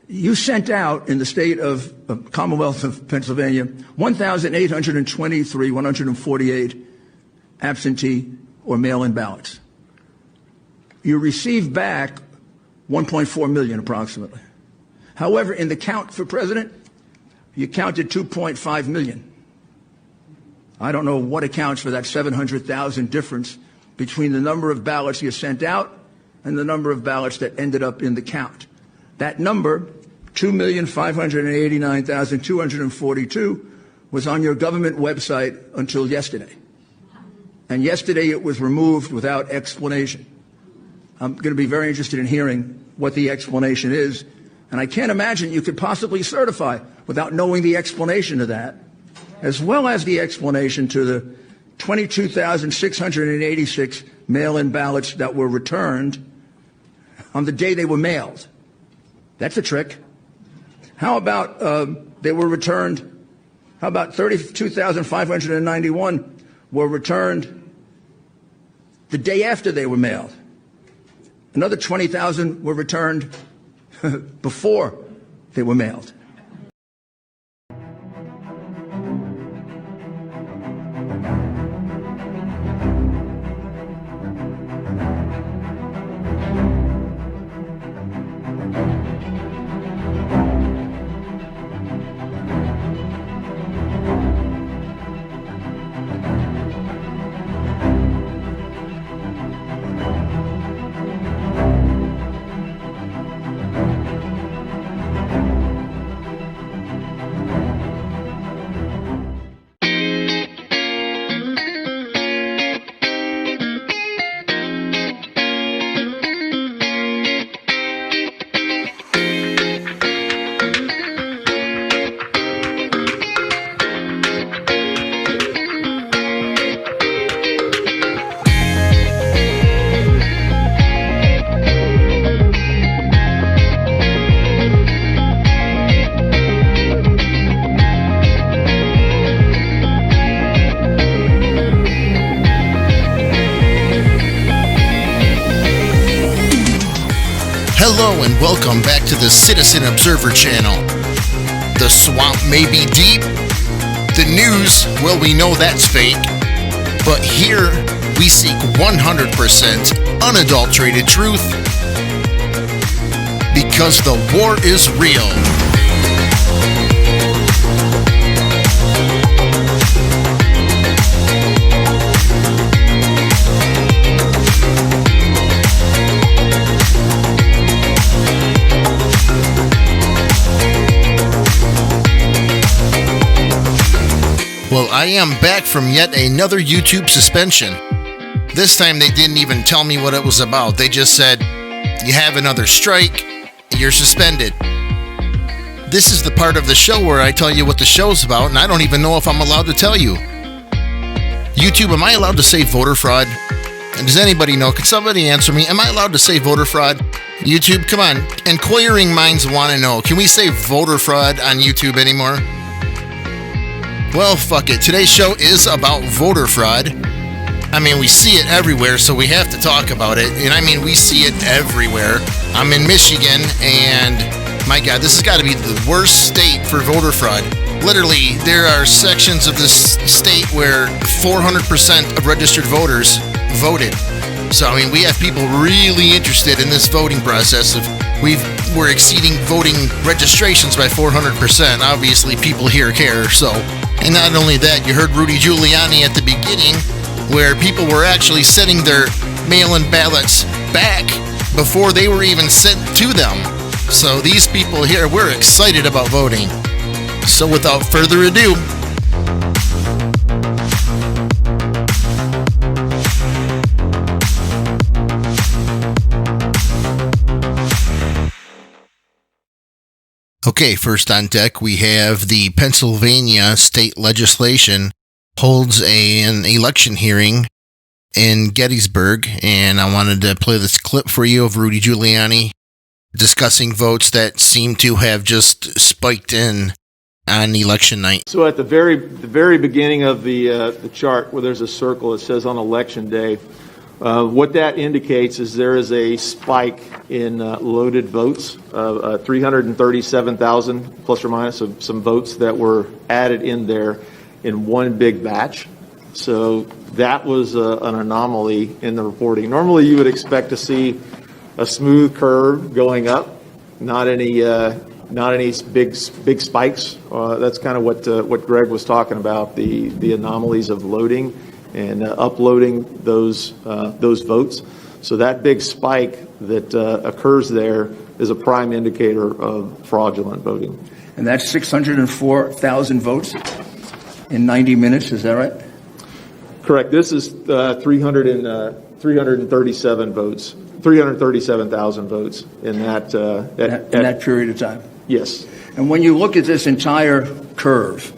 You sent out in the state of Commonwealth of Pennsylvania 148 absentee or mail-in ballots. You received back 1.4 million approximately. However, in the count for president, you counted 2.5 million. I don't know what accounts for that 700,000 difference between the number of ballots you sent out and the number of ballots that ended up in the count. That number, 2,589,242, was on your government website until yesterday. And yesterday it was removed without explanation. I'm going to be very interested in hearing what the explanation is. And I can't imagine you could possibly certify without knowing the explanation of that, as well as the explanation to the 22,686 mail-in ballots that were returned on the day they were mailed. That's a trick. How about they were returned? How about 32,591 were returned the day after they were mailed? Another 20,000 were returned before they were mailed. Hello and welcome back to the Citizen Observer channel. The swamp may be deep. The news, well, we know that's fake. But here, we seek 100% unadulterated truth because the war is real. Well, I am back from yet another YouTube suspension. This time they didn't even tell me what it was about. They just said, you have another strike, you're suspended. This is the part of the show where I tell you what the show's about, and I don't even know if I'm allowed to tell you. YouTube, am I allowed to say voter fraud? And does anybody know? Could somebody answer me? Am I allowed to say voter fraud? YouTube, come on. Inquiring minds want to know. Can we say voter fraud on YouTube anymore? Well, fuck it. Today's show is about voter fraud. I mean, we see it everywhere, so we have to talk about it. And I mean, we see it everywhere. I'm in Michigan, and my God, this has got to be the worst state for voter fraud. Literally, there are sections of this state where 400% of registered voters voted. So, I mean, we have people really interested in this voting process. We're exceeding voting registrations by 400%. Obviously, people here care, so. And not only that, you heard Rudy Giuliani at the beginning, where people were actually sending their mail-in ballots back before they were even sent to them. So these people here, we're excited about voting. So without further ado, okay, first on deck, we have the Pennsylvania state legislation holds an election hearing in Gettysburg, and I wanted to play this clip for you of Rudy Giuliani discussing votes that seem to have just spiked in on election night. So at the very beginning of the chart, where there's a circle, it says on election day, What that indicates is there is a spike in loaded votes of 337,000 plus or minus of some votes that were added in there in one big batch. So that was an anomaly in the reporting. Normally you would expect to see a smooth curve going up, not any big spikes. That's kind of what Greg was talking about, the anomalies of loading and uploading those votes. So that big spike that occurs there is a prime indicator of fraudulent voting. And that's 604,000 votes in 90 minutes, is that right? Correct. This is 337 votes, 337,000 votes in that period of time. Yes. And when you look at this entire curve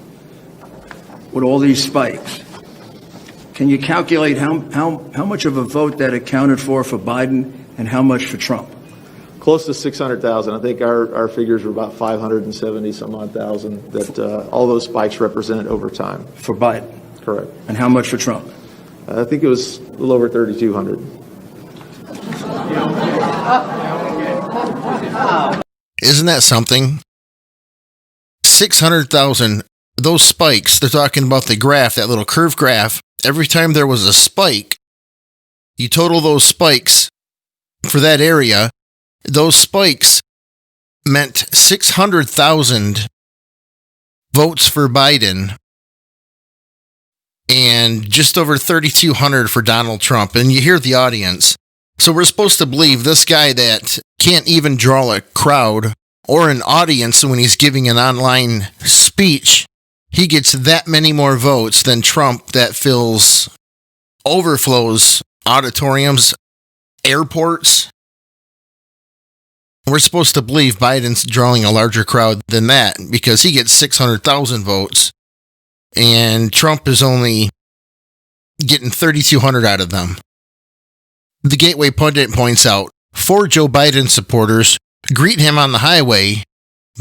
with all these spikes, can you calculate how much of a vote that accounted for Biden and how much for Trump? Close to 600,000. I think our figures were about 570 some odd thousand that all those spikes represent over time. For Biden? Correct. And how much for Trump? I think it was a little over 3,200. Isn't that something? 600,000, those spikes, they're talking about the graph, that little curve graph. Every time there was a spike, you total those spikes for that area, those spikes meant 600,000 votes for Biden and just over 3,200 for Donald Trump. And you hear the audience. So we're supposed to believe this guy that can't even draw a crowd or an audience when he's giving an online speech, he gets that many more votes than Trump that overflows auditoriums, airports. We're supposed to believe Biden's drawing a larger crowd than that because he gets 600,000 votes and Trump is only getting 3,200 out of them. The Gateway Pundit points out 4 Joe Biden supporters greet him on the highway,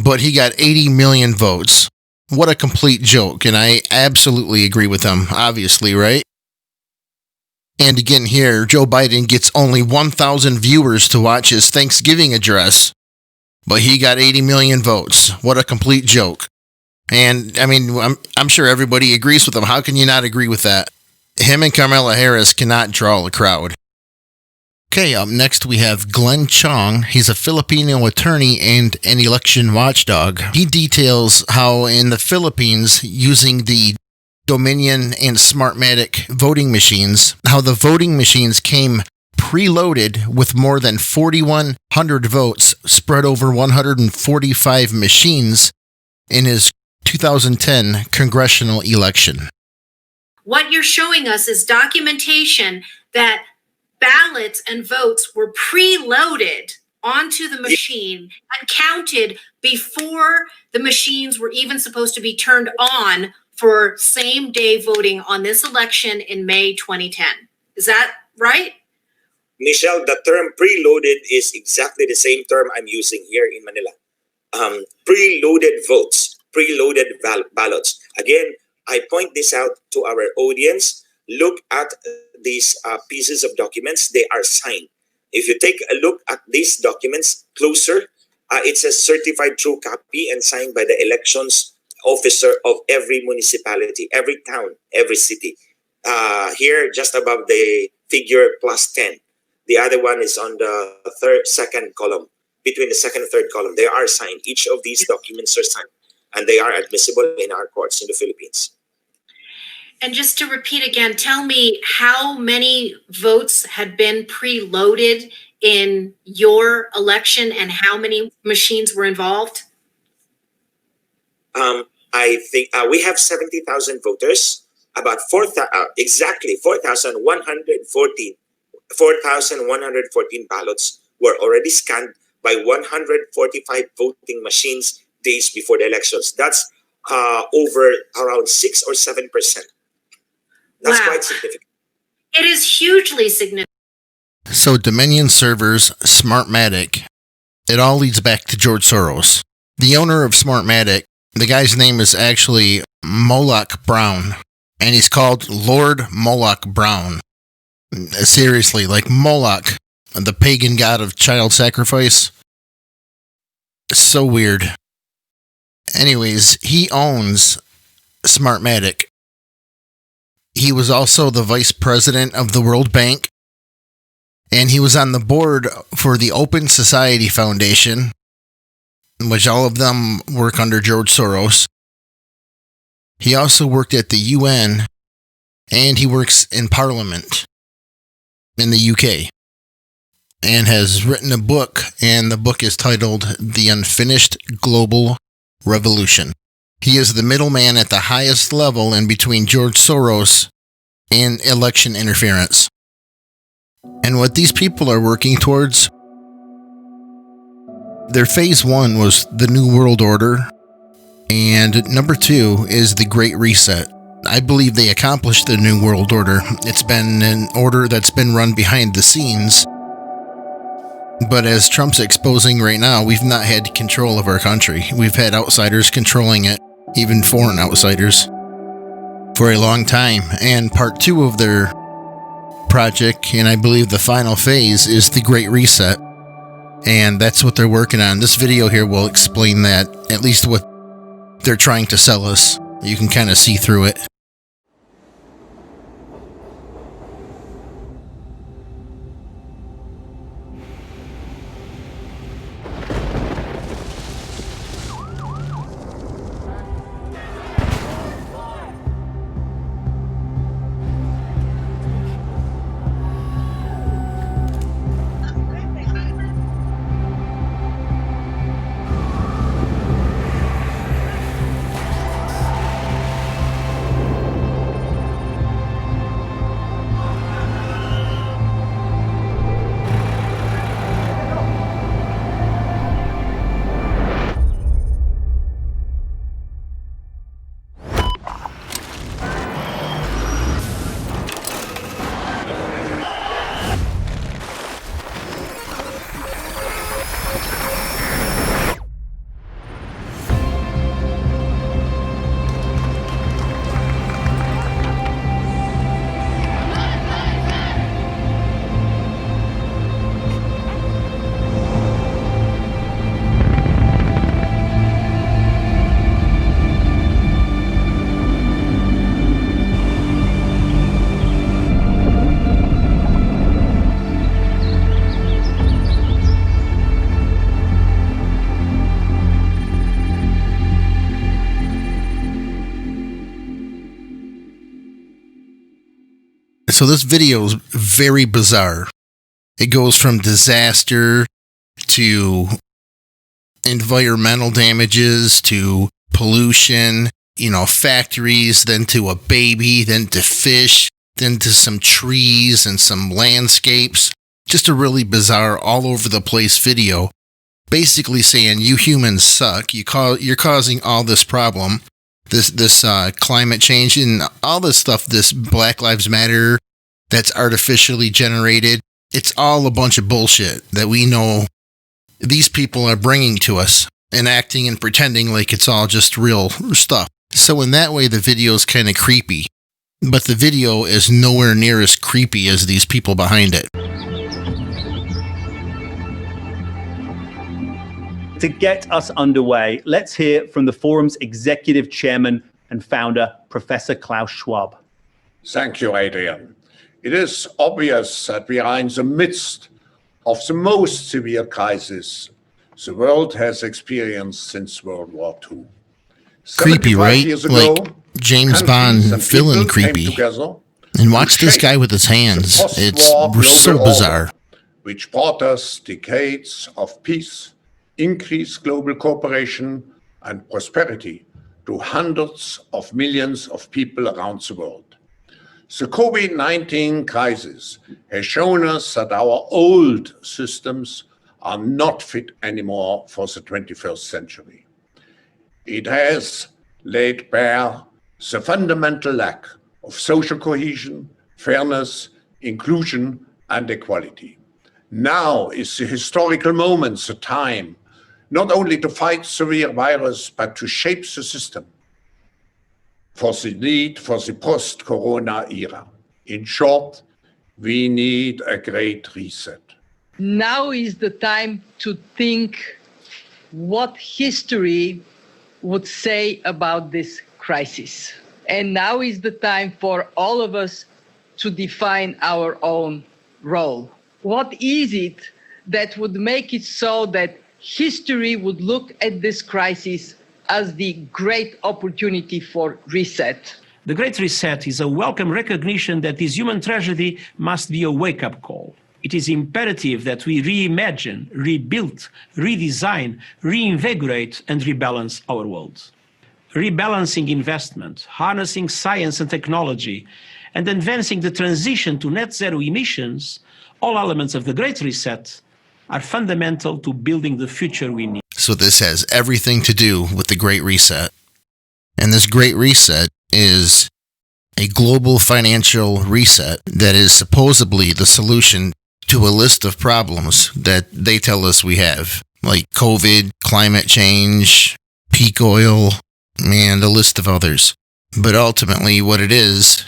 but he got 80 million votes. What a complete joke, and I absolutely agree with him, obviously, right? And again here, Joe Biden gets only 1,000 viewers to watch his Thanksgiving address, but he got 80 million votes. What a complete joke. And, I mean, I'm sure everybody agrees with him. How can you not agree with that? Him and Kamala Harris cannot draw a crowd. Okay, up next we have Glenn Chong. He's a Filipino attorney and an election watchdog. He details how in the Philippines, using the Dominion and Smartmatic voting machines, how the voting machines came preloaded with more than 4,100 votes spread over 145 machines in his 2010 congressional election. What you're showing us is documentation that ballots and votes were preloaded onto the machine and counted before the machines were even supposed to be turned on for same day voting on this election in May 2010. Is that right? Michelle, the term preloaded is exactly the same term I'm using here in Manila. Preloaded votes, preloaded ballots. Again, I point this out to our audience. Look at these pieces of documents. They are signed. If you take a look at these documents closer, it's a certified true copy and signed by the elections officer of every municipality, every town, every city. Here, just above the figure +10. The other one is on the second column, between the second and third column. They are signed. Each of these documents are signed, and they are admissible in our courts in the Philippines. And just to repeat again, tell me how many votes had been preloaded in your election and how many machines were involved? I think we have 70,000 voters. About 4,114 ballots were already scanned by 145 voting machines days before the elections. That's over around 6 or 7%. That's quite significant. It is hugely significant. So Dominion servers, Smartmatic, it all leads back to George Soros. The owner of Smartmatic, the guy's name is actually Moloch Brown, and he's called Lord Moloch Brown. Seriously, like Moloch, the pagan god of child sacrifice. So weird. Anyways, he owns Smartmatic. He was also the vice president of the World Bank, and he was on the board for the Open Society Foundation, which all of them work under George Soros. He also worked at the UN, and he works in Parliament in the UK, and has written a book, and the book is titled The Unfinished Global Revolution. He is the middleman at the highest level in between George Soros and election interference. And what these people are working towards, their phase 1 was the New World Order, and number 2 is the Great Reset. I believe they accomplished the New World Order. It's been an order that's been run behind the scenes. But as Trump's exposing right now, we've not had control of our country. We've had outsiders controlling it, even foreign outsiders, for a long time. And part 2 of their project, and I believe the final phase, is the Great Reset. And that's what they're working on. This video here will explain that, at least what they're trying to sell us. You can kind of see through it. So this video is very bizarre. It goes from disaster to environmental damages to pollution, factories, then to a baby, then to fish, then to some trees and some landscapes. Just a really bizarre, all over the place video. Basically saying you humans suck. You're causing all this problem. This climate change and all this stuff, this Black Lives Matter that's artificially generated. It's all a bunch of bullshit that we know these people are bringing to us and acting and pretending like it's all just real stuff. So in that way, the video is kind of creepy, but the video is nowhere near as creepy as these people behind it. To get us underway, let's hear from the forum's executive chairman and founder, Professor Klaus Schwab. Thank you, Adrian. It is obvious that we are in the midst of the most severe crisis the world has experienced since World War II. Creepy, right? Like James Bond villain creepy. And watch this guy with his hands. It's so bizarre. Which brought us decades of peace, increased global cooperation, and prosperity to hundreds of millions of people around the world. The COVID-19 crisis has shown us that our old systems are not fit anymore for the 21st century. It has laid bare the fundamental lack of social cohesion, fairness, inclusion, and equality. Now is the historical moment, the time, not only to fight severe virus, but to shape the system for the need for the post-corona era. In short, We need a great reset. Now is the time to think what history would say about this crisis. And now is the time for all of us to define our own role. What is it that would make it so that history would look at this crisis as the great opportunity for reset? The Great Reset is a welcome recognition that this human tragedy must be a wake-up call. It is imperative that we reimagine, rebuild, redesign, reinvigorate, and rebalance our world. Rebalancing investment, harnessing science and technology, and advancing the transition to net zero emissions, all elements of the Great Reset, are fundamental to building the future we need. So this has everything to do with the Great Reset. And this Great Reset is a global financial reset that is supposedly the solution to a list of problems that they tell us we have, like COVID, climate change, peak oil, and a list of others. But ultimately what it is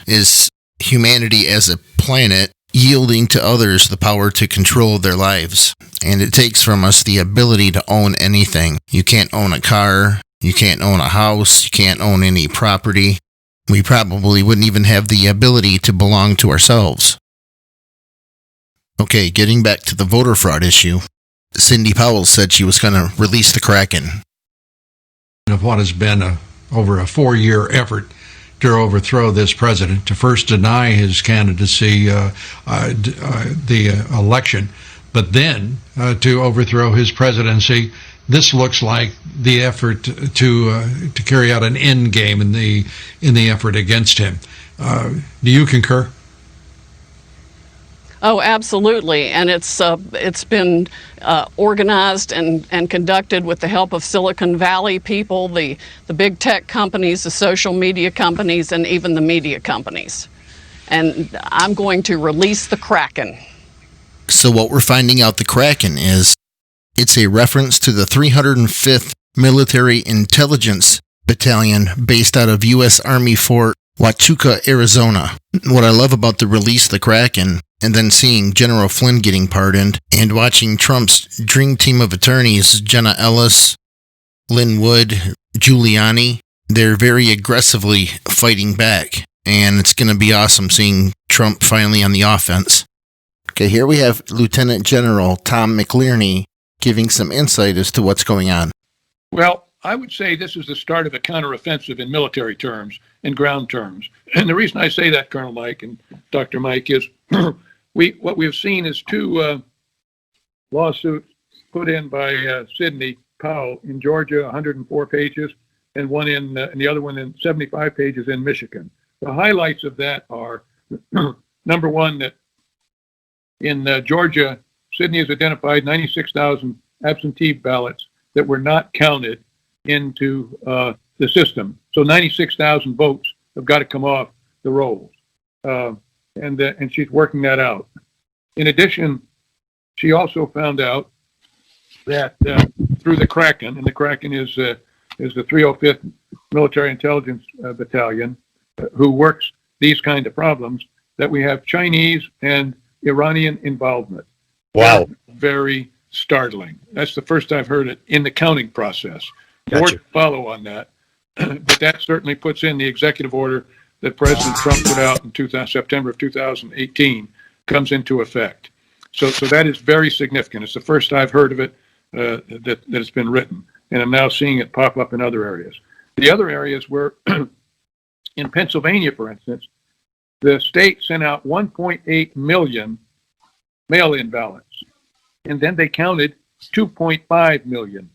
humanity as a planet yielding to others the power to control their lives. And it takes from us the ability to own anything. You can't own a car, you can't own a house, you can't own any property. We probably wouldn't even have the ability to belong to ourselves. Okay, getting back to the voter fraud issue, Cindy Powell said she was going to release the Kraken. Of what has been over a 4-year effort to overthrow this president, to first deny his candidacy, the election, but then to overthrow his presidency. This looks like the effort to carry out an end game in the effort against him. Do you concur? Oh, absolutely, and it's been organized and conducted with the help of Silicon Valley people, the big tech companies, the social media companies, and even the media companies. And I'm going to release the Kraken. So what we're finding out the Kraken is, it's a reference to the 305th Military Intelligence Battalion based out of U.S. Army Fort Huachuca, Arizona. What I love about the release the Kraken, and then seeing General Flynn getting pardoned, and watching Trump's dream team of attorneys, Jenna Ellis, Lynn Wood, Giuliani, they're very aggressively fighting back. And it's going to be awesome seeing Trump finally on the offense. Okay, here we have Lieutenant General Tom McLearney giving some insight as to what's going on. Well, I would say this is the start of a counteroffensive in military terms, in ground terms. And the reason I say that, Colonel Mike and Dr. Mike, is what we've seen is two lawsuits put in by Sidney Powell in Georgia, 104 pages, and one and the other one in 75 pages in Michigan. The highlights of that are, number one, that in Georgia, Sidney has identified 96,000 absentee ballots that were not counted into the system. So 96,000 votes have got to come off the rolls. And she's working that out. In addition, she also found out that through the Kraken, and the Kraken is the 305th Military Intelligence Battalion, who works these kind of problems, that we have Chinese and Iranian involvement. Wow. Very startling. That's the first I've heard it in the counting process. More Gotcha. to follow on that. But that certainly puts in the executive order that President Trump put out in September of 2018 comes into effect. So that is very significant. It's the first I've heard of it that it's been written. And I'm now seeing it pop up in other areas. The other areas were in Pennsylvania, for instance, the state sent out 1.8 million mail-in ballots. And then they counted 2.5 million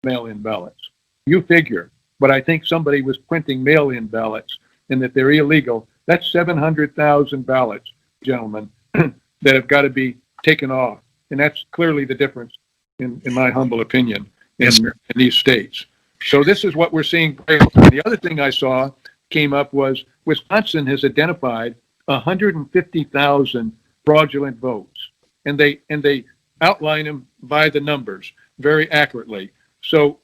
mail-in ballots. You figure, but I think somebody was printing mail-in ballots and that they're illegal. That's 700,000 ballots, gentlemen, that have got to be taken off. And that's clearly the difference, in my humble opinion, in these states. So this is what we're seeing. The other thing I saw came up was Wisconsin has identified 150,000 fraudulent votes, and they outline them by the numbers very accurately. So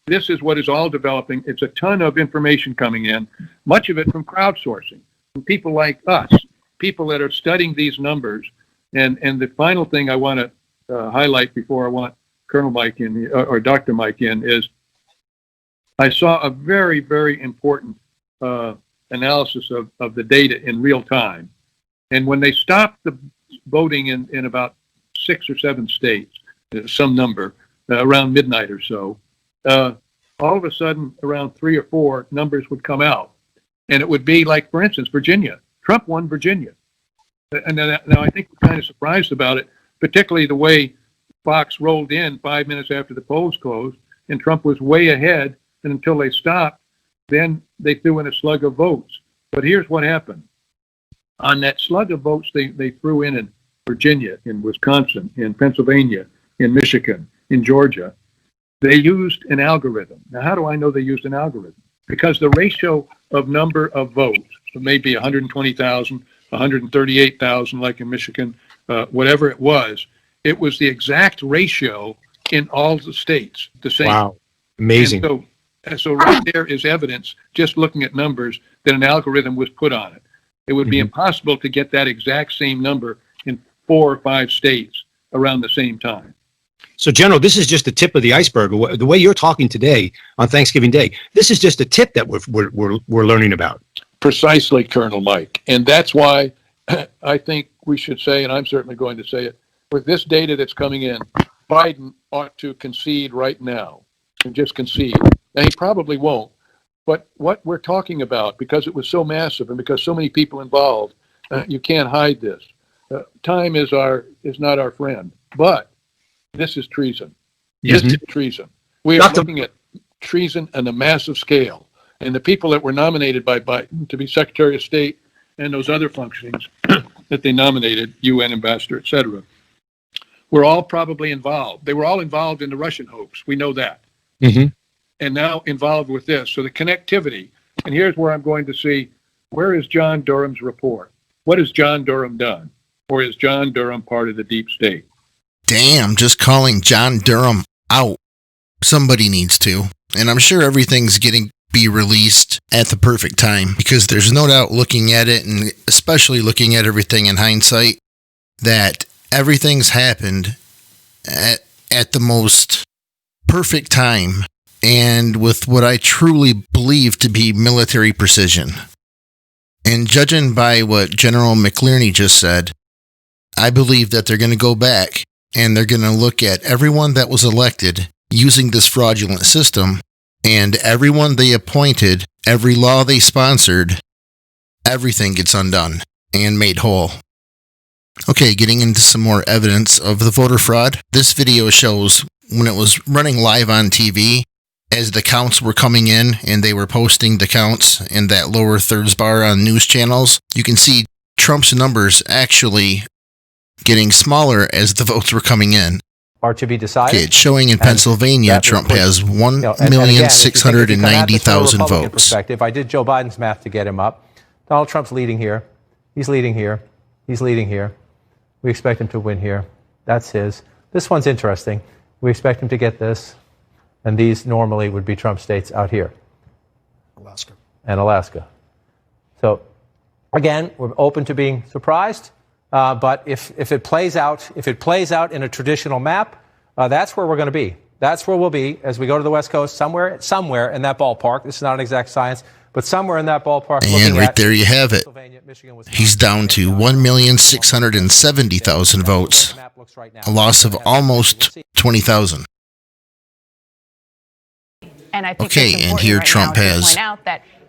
this is what is all developing. It's a ton of information coming in, much of it from crowdsourcing, from people like us people that are studying these numbers. And the final thing I want to highlight before I want Colonel Mike in, or Dr. Mike in, is I saw a very, very important analysis of the data in real time. And when they stopped the voting in about 6 or 7 states, some number, around midnight or so, all of a sudden, around 3 or 4 numbers would come out. And it would be like, for instance, Virginia. Trump won Virginia. And now I think we're kind of surprised about it, particularly the way Fox rolled in 5 minutes after the polls closed, and Trump was way ahead. And until they stopped, then they threw in a slug of votes. But here's what happened. On that slug of votes they threw in Virginia, in Wisconsin, in Pennsylvania, in Michigan, in Georgia, they used an algorithm. Now, how do I know they used an algorithm? Because the ratio of number of votes, so maybe 120,000, 138,000, like in Michigan, whatever it was the exact ratio in all the states, the same. Wow, amazing. And so right there is evidence, just looking at numbers, that an algorithm was put on it. It would be impossible to get that exact same number in 4 or 5 states around the same time. So, General, this is just the tip of the iceberg. The way you're talking today on Thanksgiving Day, this is just a tip that we're learning about. Precisely, Colonel Mike. And that's why I think we should say, and I'm certainly going to say it, with this data that's coming in, Biden ought to concede right now, and just concede. Now, he probably won't. But what we're talking about, because it was so massive and because so many people involved, you can't hide this. Time is not our friend. But this is treason. This is treason. We are looking at treason on a massive scale. And the people that were nominated by Biden to be Secretary of State and those other functions that they nominated, UN ambassador, et cetera, were all probably involved. They were all involved in the Russian hoax. We know that. And now involved with this. So the connectivity, and here's where I'm going to see, where is John Durham's report? What has John Durham done? Or is John Durham part of the deep state? Damn, just calling John Durham out. Somebody needs to. And I'm sure everything's be released at the perfect time, because there's no doubt, looking at it, and especially looking at everything in hindsight, that everything's happened at the most perfect time, and with what I truly believe to be military precision. And judging by what General McClerney just said, I believe that they're going to go back and they're going to look at everyone that was elected using this fraudulent system, and everyone they appointed, every law they sponsored, everything gets undone and made whole. Okay, getting into some more evidence of the voter fraud. This video shows when it was running live on TV, as the counts were coming in and they were posting the counts in that lower thirds bar on news channels. You can see Trump's numbers actually getting smaller as the votes were coming in. Are to be decided. Okay, it's showing in Pennsylvania, Trump has 1,690,000 votes. Perspective, I did Joe Biden's math to get him up. Donald Trump's leading here. He's leading here. He's leading here. We expect him to win here. That's his. This one's interesting. We expect him to get this. And these normally would be Trump states out here. Alaska. And Alaska. So, again, we're open to being surprised. But if it plays out in a traditional map, that's where we're going to be. That's where we'll be as we go to the West Coast, somewhere in that ballpark. This is not an exact science, but somewhere in that ballpark. And right there you have it. He's down to 1,670,000 votes, a loss of almost 20,000. And I think okay, and here Trump has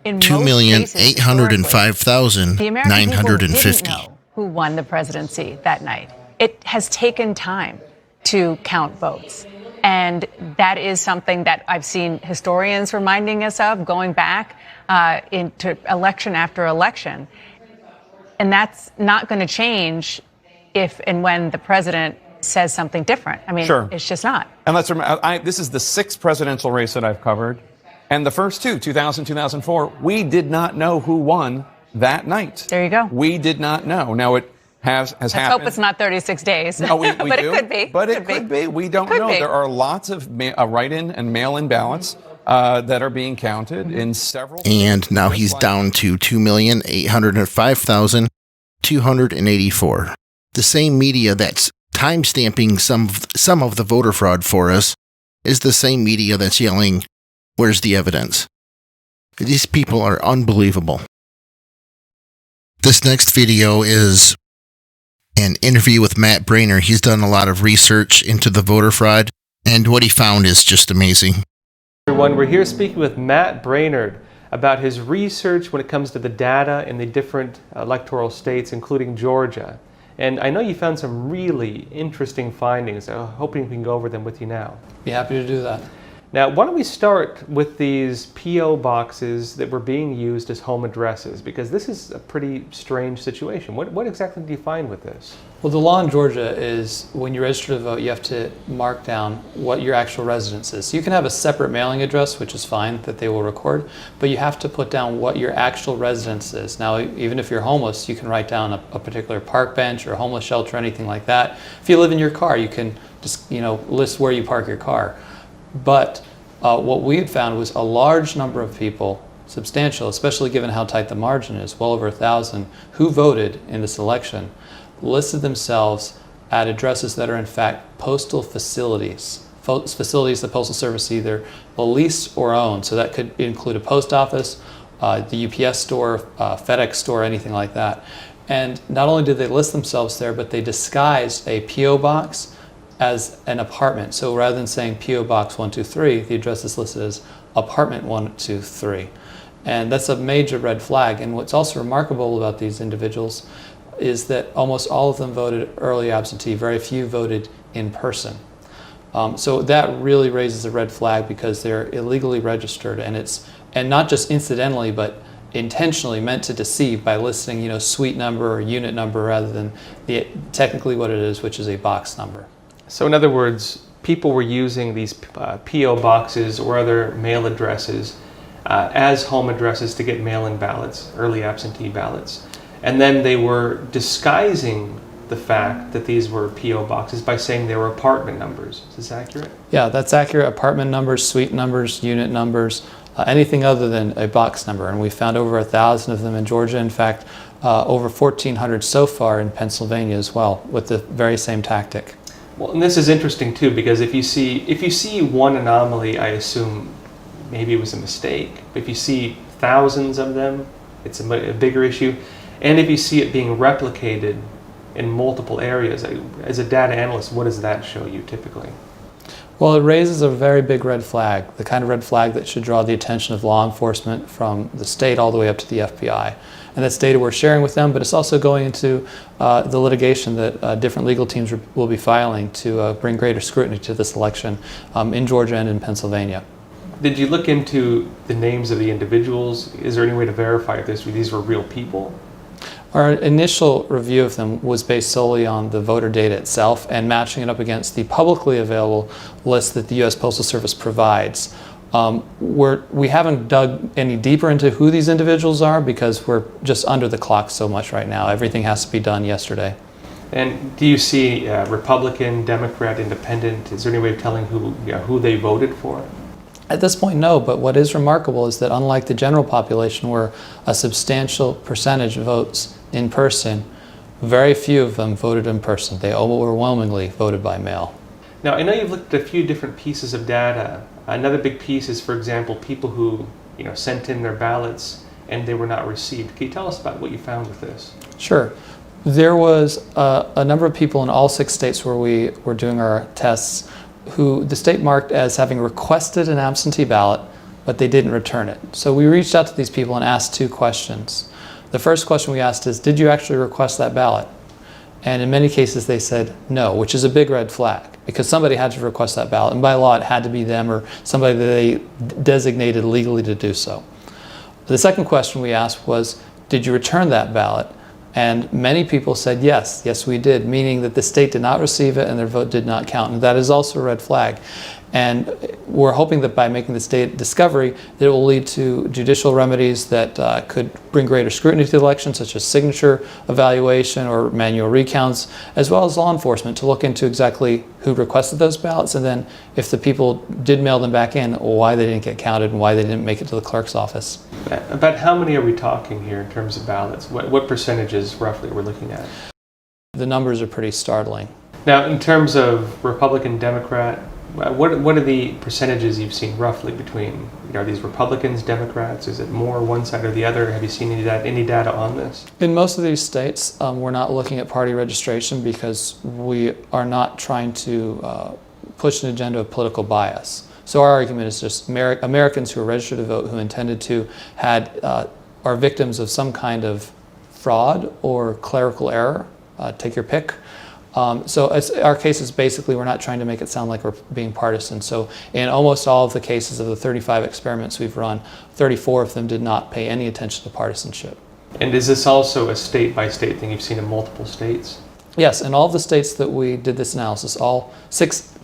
2,805,950. Who won the presidency that night. It has taken time to count votes. And that is something that I've seen historians reminding us of going back into election after election. And that's not going to change if and when the president says something different. I mean, sure. It's just not. And let's remember, this is the 6th presidential race that I've covered. And the first 2, 2000, 2004, we did not know who won that night. There you go. We did not know. Now it has happened. Let's hope it's not 36 days. No, we but do. It could be. But it could be. We don't know. There are lots of write-in and mail-in ballots that are being counted in several. And now he's down to 2,805,000. 284. The same media that's timestamping some of the voter fraud for us is the same media that's yelling, "Where's the evidence?" These people are unbelievable. This next video is an interview with Matt Braynard. He's done a lot of research into the voter fraud, and what he found is just amazing. Everyone, we're here speaking with Matt Braynard about his research when it comes to the data in the different electoral states, including Georgia. And I know you found some really interesting findings. I'm hoping we can go over them with you now. Be happy to do that. Now, why don't we start with these P.O. boxes that were being used as home addresses, because this is a pretty strange situation. What exactly do you find with this? Well, the law in Georgia is when you register to vote, you have to mark down what your actual residence is. So you can have a separate mailing address, which is fine, that they will record, but you have to put down what your actual residence is. Now, even if you're homeless, you can write down a particular park bench or a homeless shelter, anything like that. If you live in your car, you can just, list where you park your car. But what we had found was a large number of people, substantial, especially given how tight the margin is, well over 1,000, who voted in this election, listed themselves at addresses that are in fact postal facilities. Facilities the Postal Service either lease or own. So that could include a post office, the UPS store, FedEx store, anything like that. And not only did they list themselves there, but they disguised a P.O. box as an apartment. So rather than saying P.O. Box 123, the address is listed as apartment 123. And that's a major red flag. And what's also remarkable about these individuals is that almost all of them voted early absentee. Very few voted in person. So that really raises a red flag because they're illegally registered, and not just incidentally, but intentionally meant to deceive by listing, suite number or unit number rather than technically what it is, which is a box number. So in other words, people were using these P.O. boxes or other mail addresses as home addresses to get mail-in ballots, early absentee ballots. And then they were disguising the fact that these were P.O. boxes by saying they were apartment numbers. Is this accurate? Yeah, that's accurate. Apartment numbers, suite numbers, unit numbers, anything other than a box number. And we found over 1,000 of them in Georgia. In fact, over 1,400 so far in Pennsylvania as well, with the very same tactic. Well, and this is interesting too, because if you see one anomaly, I assume maybe it was a mistake. But if you see thousands of them, it's a bigger issue. And if you see it being replicated in multiple areas, as a data analyst, what does that show you typically? Well, it raises a very big red flag, the kind of red flag that should draw the attention of law enforcement from the state all the way up to the FBI. And that's data we're sharing with them, but it's also going into the litigation that different legal teams will be filing to bring greater scrutiny to this election in Georgia and in Pennsylvania. Did you look into the names of the individuals? Is there any way to verify if these were real people? Our initial review of them was based solely on the voter data itself and matching it up against the publicly available list that the U.S. Postal Service provides. We haven't dug any deeper into who these individuals are because we're just under the clock so much right now. Everything has to be done yesterday. And do you see Republican, Democrat, Independent? Is there any way of telling who they voted for? At this point, no, but what is remarkable is that unlike the general population where a substantial percentage votes in person, very few of them voted in person. They overwhelmingly voted by mail. Now, I know you've looked at a few different pieces of data. Another big piece is, for example, people who sent in their ballots and they were not received. Can you tell us about what you found with this? Sure. There was a number of people in all 6 states where we were doing our tests who the state marked as having requested an absentee ballot, but they didn't return it. So we reached out to these people and asked 2 questions. The first question we asked is, did you actually request that ballot? And in many cases they said no, which is a big red flag because somebody had to request that ballot, and by law it had to be them or somebody that they designated legally to do so. The second question we asked was, did you return that ballot? And many people said yes, we did, meaning that the state did not receive it and their vote did not count. And that is also a red flag. And we're hoping that by making this data discovery, that it will lead to judicial remedies that could bring greater scrutiny to the election, such as signature evaluation or manual recounts, as well as law enforcement to look into exactly who requested those ballots, and then if the people did mail them back in, why they didn't get counted and why they didn't make it to the clerk's office. About how many are we talking here in terms of ballots? What percentages roughly we're looking at? The numbers are pretty startling. Now, in terms of Republican, Democrat, what are the percentages you've seen roughly between, are these Republicans, Democrats? Is it more one side or the other? Have you seen any data on this? In most of these states, we're not looking at party registration because we are not trying to push an agenda of political bias. So our argument is just Americans who are registered to vote, who intended to, are victims of some kind of fraud or clerical error, take your pick. So our case is basically, we're not trying to make it sound like we're being partisan. So in almost all of the cases of the 35 experiments we've run, 34 of them did not pay any attention to partisanship. And is this also a state-by-state thing you've seen in multiple states? Yes, in all of the states that we did this analysis,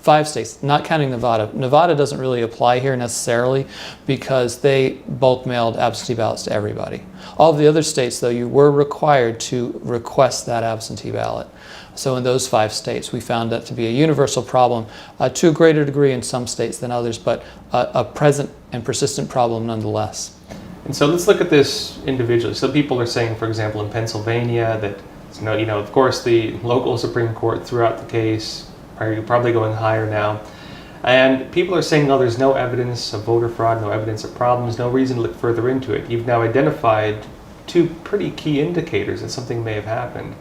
five states, not counting Nevada. Nevada doesn't really apply here necessarily because they bulk mailed absentee ballots to everybody. All of the other states, though, you were required to request that absentee ballot. So in those 5 states, we found that to be a universal problem, to a greater degree in some states than others, but a present and persistent problem nonetheless. And so let's look at this individually. So people are saying, for example, in Pennsylvania that, of course, the local Supreme Court threw out the case, probably going higher now. And people are saying, no, there's no evidence of voter fraud, no evidence of problems, no reason to look further into it. You've now identified 2 pretty key indicators that something may have happened.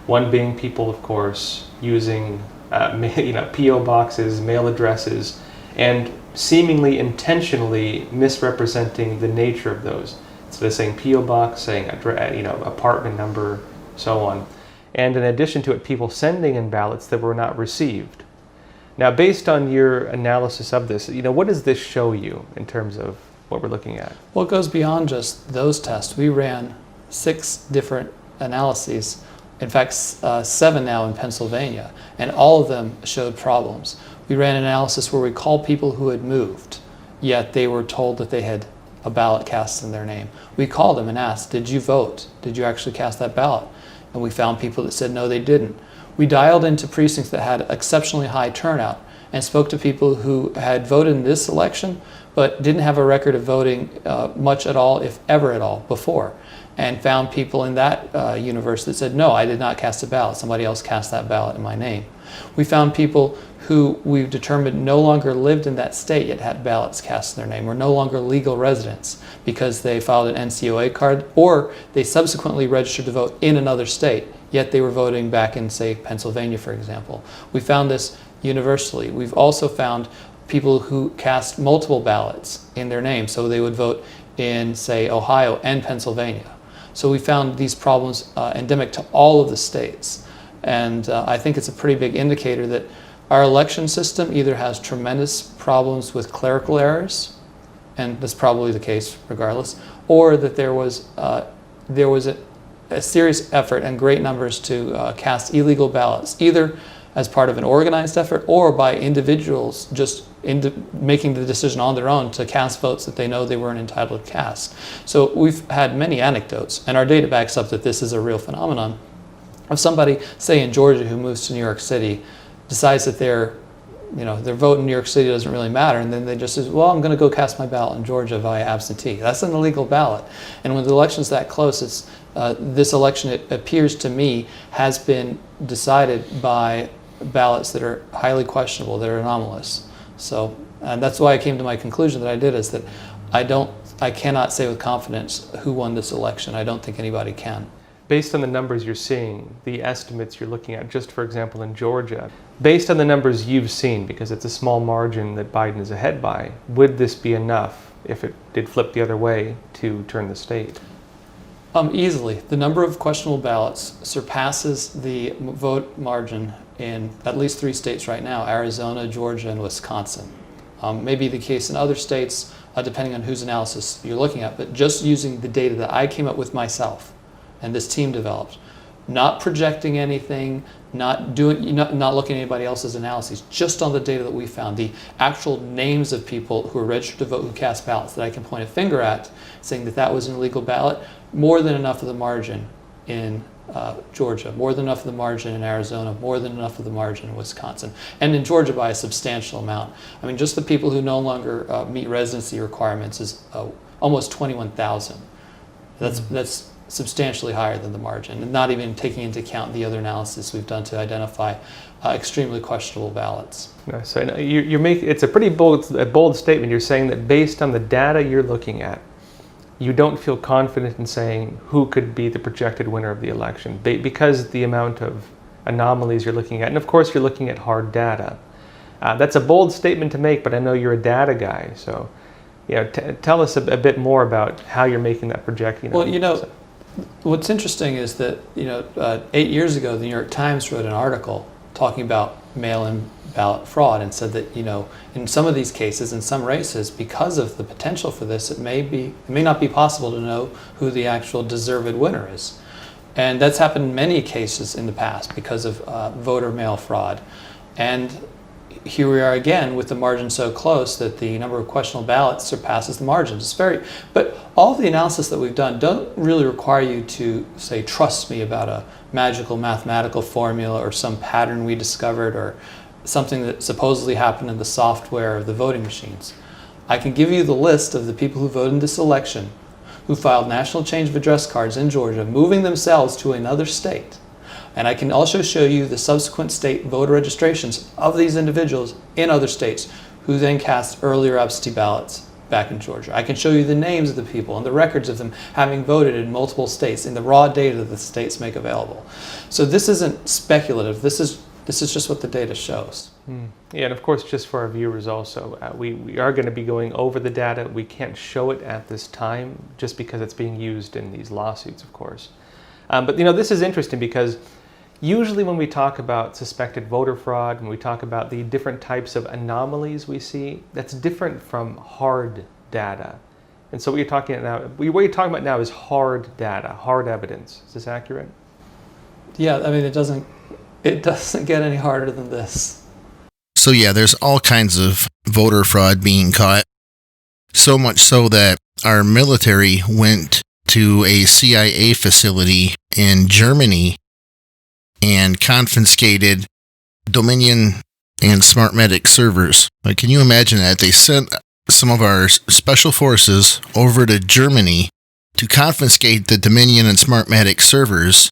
One being people, of course, using P.O. boxes, mail addresses, and seemingly intentionally misrepresenting the nature of those. Instead of saying P.O. box, saying apartment number, so on. And in addition to it, people sending in ballots that were not received. Now, based on your analysis of this, what does this show you in terms of what we're looking at? Well, it goes beyond just those tests. We ran 6 different analyses, in fact, 7 now in Pennsylvania, and all of them showed problems. We ran an analysis where we called people who had moved, yet they were told that they had a ballot cast in their name. We called them and asked, did you vote? Did you actually cast that ballot? And we found people that said no, they didn't. We dialed into precincts that had exceptionally high turnout and spoke to people who had voted in this election but didn't have a record of voting much at all, if ever at all, before, and found people in that universe that said, no, I did not cast a ballot. Somebody else cast that ballot in my name. We found people who we've determined no longer lived in that state yet had ballots cast in their name, were no longer legal residents because they filed an NCOA card, or they subsequently registered to vote in another state, yet they were voting back in, say, Pennsylvania, for example. We found this universally. We've also found people who cast multiple ballots in their name, so they would vote in, say, Ohio and Pennsylvania. So we found these problems endemic to all of the states. And I think it's a pretty big indicator that our election system either has tremendous problems with clerical errors, and that's probably the case regardless, or that there was a serious effort and great numbers to cast illegal ballots, either as part of an organized effort or by individuals just making the decision on their own to cast votes that they know they weren't entitled to cast. So we've had many anecdotes, and our data backs up that this is a real phenomenon, of somebody, say in Georgia, who moves to New York City, decides that their vote in New York City doesn't really matter, and then they just say, well, I'm going to go cast my ballot in Georgia via absentee. That's an illegal ballot. And when the election's that close, this election, it appears to me, has been decided by ballots that are highly questionable, that are anomalous. So that's why I came to my conclusion that I did, is that I cannot say with confidence who won this election. I don't think anybody can. Based on the numbers you're seeing, the estimates you're looking at, just for example in Georgia, based on the numbers you've seen, because it's a small margin that Biden is ahead by, would this be enough, if it did flip the other way, to turn the state? Easily. The number of questionable ballots surpasses the vote margin in at least 3 states right now: Arizona, Georgia, and Wisconsin. May be the case in other states, depending on whose analysis you're looking at, but just using the data that I came up with myself and this team developed, not projecting anything, not looking at anybody else's analyses, just on the data that we found, the actual names of people who are registered to vote, who cast ballots, that I can point a finger at saying that that was an illegal ballot, more than enough of the margin in Georgia, more than enough of the margin in Arizona, more than enough of the margin in Wisconsin, and in Georgia by a substantial amount. I mean, just the people who no longer meet residency requirements is almost 21,000. That's substantially higher than the margin, and not even taking into account the other analysis we've done to identify extremely questionable ballots. So it's a pretty bold statement. You're saying that based on the data you're looking at, you don't feel confident in saying who could be the projected winner of the election because the amount of anomalies you're looking at, and of course you're looking at hard data. That's a bold statement to make, but I know you're a data guy, so tell us a bit more about how you're making that projection. Well, what's interesting is that 8 years ago, the New York Times wrote an article talking about mail-in ballot fraud and said that in some of these cases, in some races, because of the potential for this, it may not be possible to know who the actual deserved winner is, and that's happened in many cases in the past because of voter mail fraud. And here we are again with the margin so close that the number of questionable ballots surpasses the margins. But all the analysis that we've done don't really require you to say, trust me about a magical mathematical formula or some pattern we discovered or something that supposedly happened in the software of the voting machines. I can give you the list of the people who voted in this election who filed national change of address cards in Georgia, moving themselves to another state. And I can also show you the subsequent state voter registrations of these individuals in other states who then cast earlier absentee ballots back in Georgia. I can show you the names of the people and the records of them having voted in multiple states in the raw data that the states make available. So this isn't speculative. This is just what the data shows. Yeah, and of course, just for our viewers also, we are going to be going over the data. We can't show it at this time just because it's being used in these lawsuits, of course. But this is interesting because usually when we talk about suspected voter fraud, when we talk about the different types of anomalies we see, that's different from hard data. And so what you're talking about now is hard data, hard evidence. Is this accurate? Yeah, I mean, it doesn't get any harder than this. So yeah, there's all kinds of voter fraud being caught. So much so that our military went to a CIA facility in Germany and confiscated Dominion and Smartmatic servers. Like, can you imagine that? They sent some of our special forces over to Germany to confiscate the Dominion and Smartmatic servers,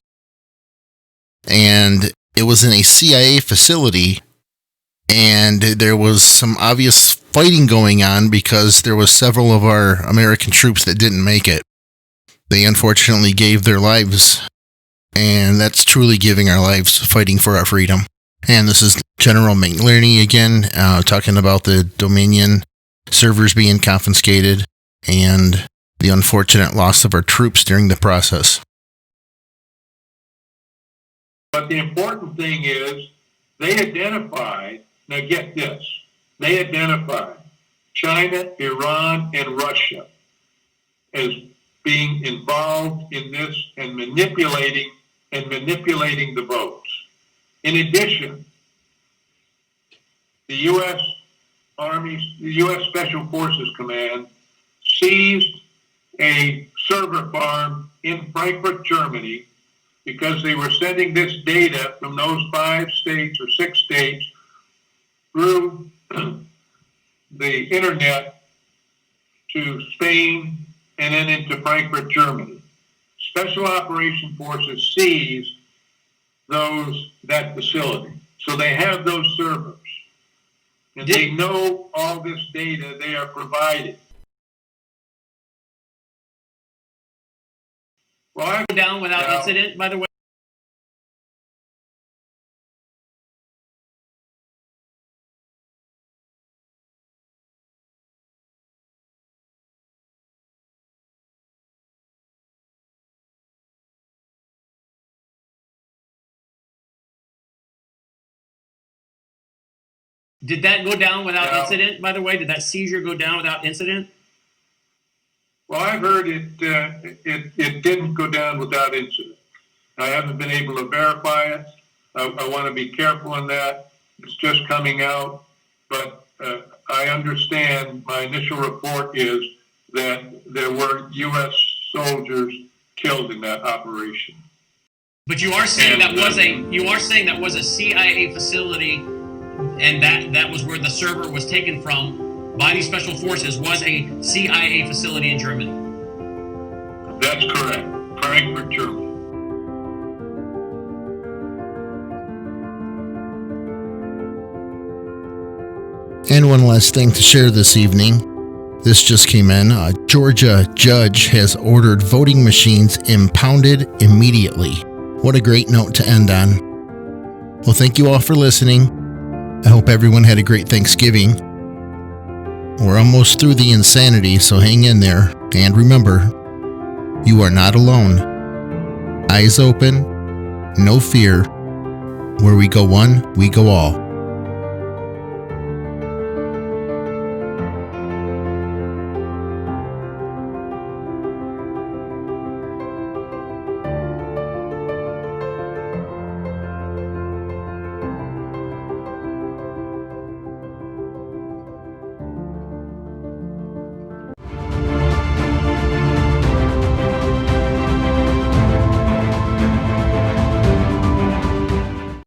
and it was in a CIA facility, and there was some obvious fighting going on because there was several of our American troops that didn't make it. They unfortunately gave their lives, and that's truly giving our lives fighting for our freedom. And this is General McNerney again, talking about the Dominion servers being confiscated and the unfortunate loss of our troops during the process. But the important thing is they identified, now get this, they identified China, Iran, and Russia as being involved in this and manipulating the votes. In addition, the U.S. Army, the U.S. Special Forces Command seized a server farm in Frankfurt, Germany, because they were sending this data from those 5 states or 6 states through the internet to Spain and then into Frankfurt, Germany. Special Operation Forces seized that facility. So they have those servers. And they know all this data they are providing. Well, I go down without incident, by the way. Did that go down without incident, by the way? Did that seizure go down without incident? Well, I've heard it didn't go down without incident. I haven't been able to verify it. I want to be careful on that. It's just coming out. But I understand my initial report is that there were U.S. soldiers killed in that operation. But you are saying that was a CIA facility, and that was where the server was taken from by these special forces was a CIA facility in Germany. That's correct. Frankfurt, Germany. And one last thing to share this evening. This just came in. A Georgia judge has ordered voting machines impounded immediately. What a great note to end on. Well, thank you all for listening. I hope everyone had a great Thanksgiving. We're almost through the insanity, so hang in there. And remember, you are not alone. Eyes open, no fear. Where we go one, we go all.